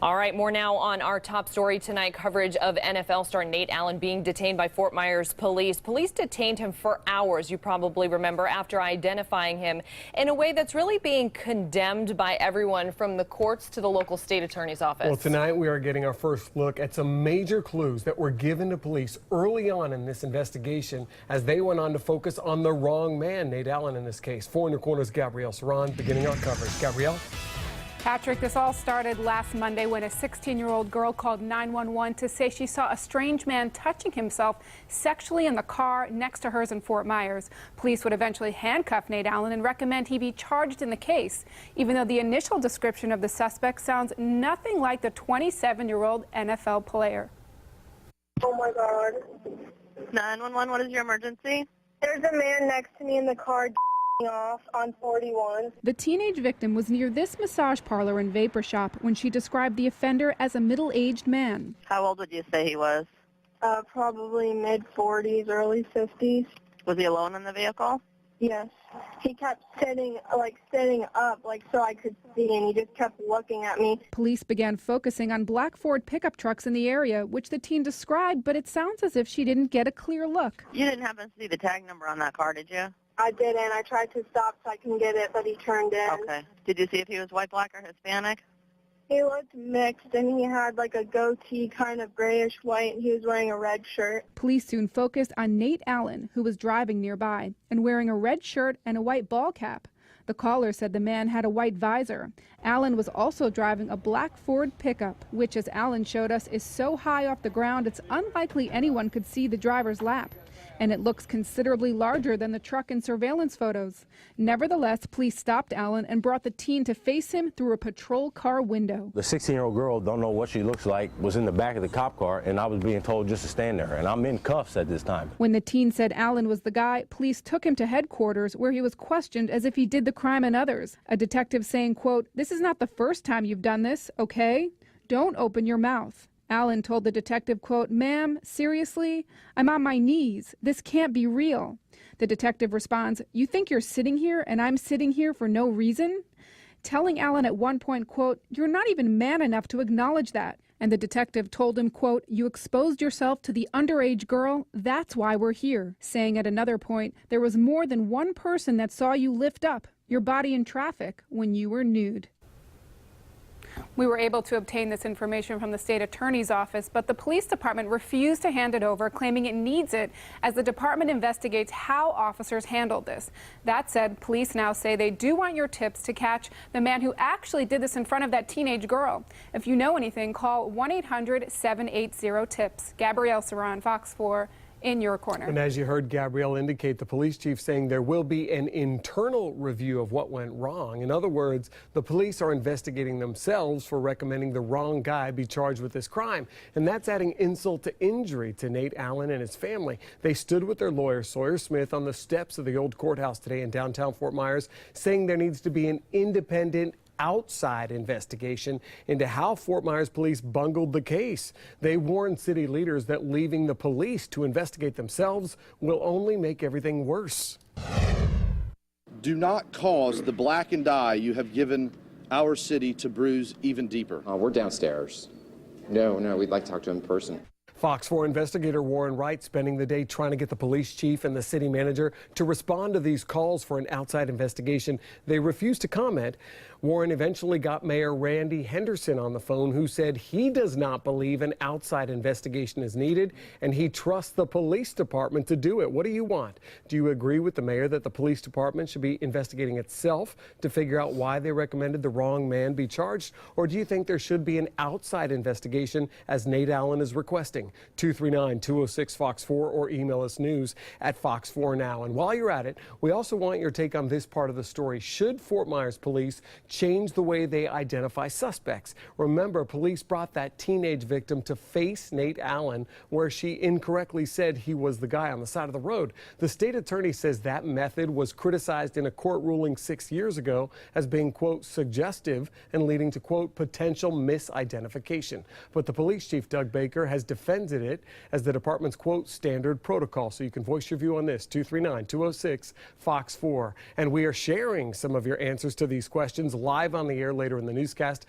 All right, more now on our top story tonight. Coverage of NFL star Nate Allen being detained by Fort Myers police. Police detained him for hours, you probably remember, after identifying him in a way that's really being condemned by everyone from the courts to the local state attorney's office. Well, tonight we are getting our first look at some major clues that were given to police early on in this investigation as they went on to focus on the wrong man, Nate Allen in this case. 4 in your corners, Gabrielle Saran, beginning our coverage. Gabrielle? Patrick, this all started last Monday when a 16-year-old girl called 911 to say she saw a strange man touching himself sexually in the car next to hers in Fort Myers. Police would eventually handcuff Nate Allen and recommend he be charged in the case, even though the initial description of the suspect sounds nothing like the 27-year-old NFL player. Oh my God. 911, what is your emergency? There's a man next to me in the car off on 41. The teenage victim was near this massage parlor and vapor shop when she described the offender as a middle-aged man. How old would you say he was? Probably mid-40s, early 50s. Was he alone in the vehicle? Yes. He kept sitting up, so I could see, and he just kept looking at me. Police began focusing on black Ford pickup trucks in the area, which the teen described, but it sounds as if she didn't get a clear look. You didn't happen to see the tag number on that car, did you? I didn't. I tried to stop so I can get it, but he turned in. Okay. Did you see if he was white, black, or Hispanic? He looked mixed, and he had like a goatee, kind of grayish white, and he was wearing a red shirt. Police soon focused on Nate Allen, who was driving nearby and wearing a red shirt and a white ball cap. The caller said the man had a white visor. Allen was also driving a black Ford pickup, which, as Allen showed us, is so high off the ground it's unlikely anyone could see the driver's lap. And it looks considerably larger than the truck in surveillance photos. Nevertheless, police stopped Allen and brought the teen to face him through a patrol car window. The 16-year-old girl, don't know what she looks like, was in the back of the cop car, and I was being told just to stand there, and I'm in cuffs at this time. When the teen said Allen was the guy, police took him to headquarters where he was questioned as if he did the crime and others. A detective saying, quote, "This is not the first time you've done this, okay? Don't open your mouth." Allen told the detective, quote, "Ma'am, seriously? I'm on my knees. This can't be real." The detective responds, "You think you're sitting here and I'm sitting here for no reason?" Telling Allen at one point, quote, "You're not even man enough to acknowledge that." And the detective told him, quote, "You exposed yourself to the underage girl. That's why we're here." Saying at another point, there was more than one person that saw you lift up your body in traffic when you were nude. We were able to obtain this information from the state attorney's office, but the police department refused to hand it over, claiming it needs it as the department investigates how officers handled this. That said, police now say they do want your tips to catch the man who actually did this in front of that teenage girl. If you know anything, call 1-800-780-TIPS. Gabrielle Saran, Fox 4. In your corner. And as you heard Gabrielle indicate, the police chief saying there will be an internal review of what went wrong. In other words, the police are investigating themselves for recommending the wrong guy be charged with this crime. And that's adding insult to injury to Nate Allen and his family. They stood with their lawyer, Sawyer Smith, on the steps of the old courthouse today in downtown Fort Myers, saying there needs to be an independent outside investigation into how Fort Myers police bungled the case. They warned city leaders that leaving the police to investigate themselves will only make everything worse. Do not cause the blackened eye you have given our city to bruise even deeper. We're downstairs. No, we'd like to talk to him in person. Fox 4 investigator Warren Wright spending the day trying to get the police chief and the city manager to respond to these calls for an outside investigation. They refused to comment. Warren eventually got Mayor Randy Henderson on the phone, who said he does not believe an outside investigation is needed and he trusts the police department to do it. What do you want? Do you agree with the mayor that the police department should be investigating itself to figure out why they recommended the wrong man be charged? Or do you think there should be an outside investigation as Nate Allen is requesting? 239-206-FOX4 or email us news@Fox4 Now. And while you're at it, we also want your take on this part of the story. Should Fort Myers police change the way they identify suspects? Remember, police brought that teenage victim to face Nate Allen, where she incorrectly said he was the guy on the side of the road. The state attorney says that method was criticized in a court ruling 6 years ago as being, quote, suggestive and leading to, quote, potential misidentification. But the police chief, Doug Baker, has defended it as the department's, quote, standard protocol. So you can voice your view on this, 239-206-FOX4. And we are sharing some of your answers to these questions live on the air later in the newscast.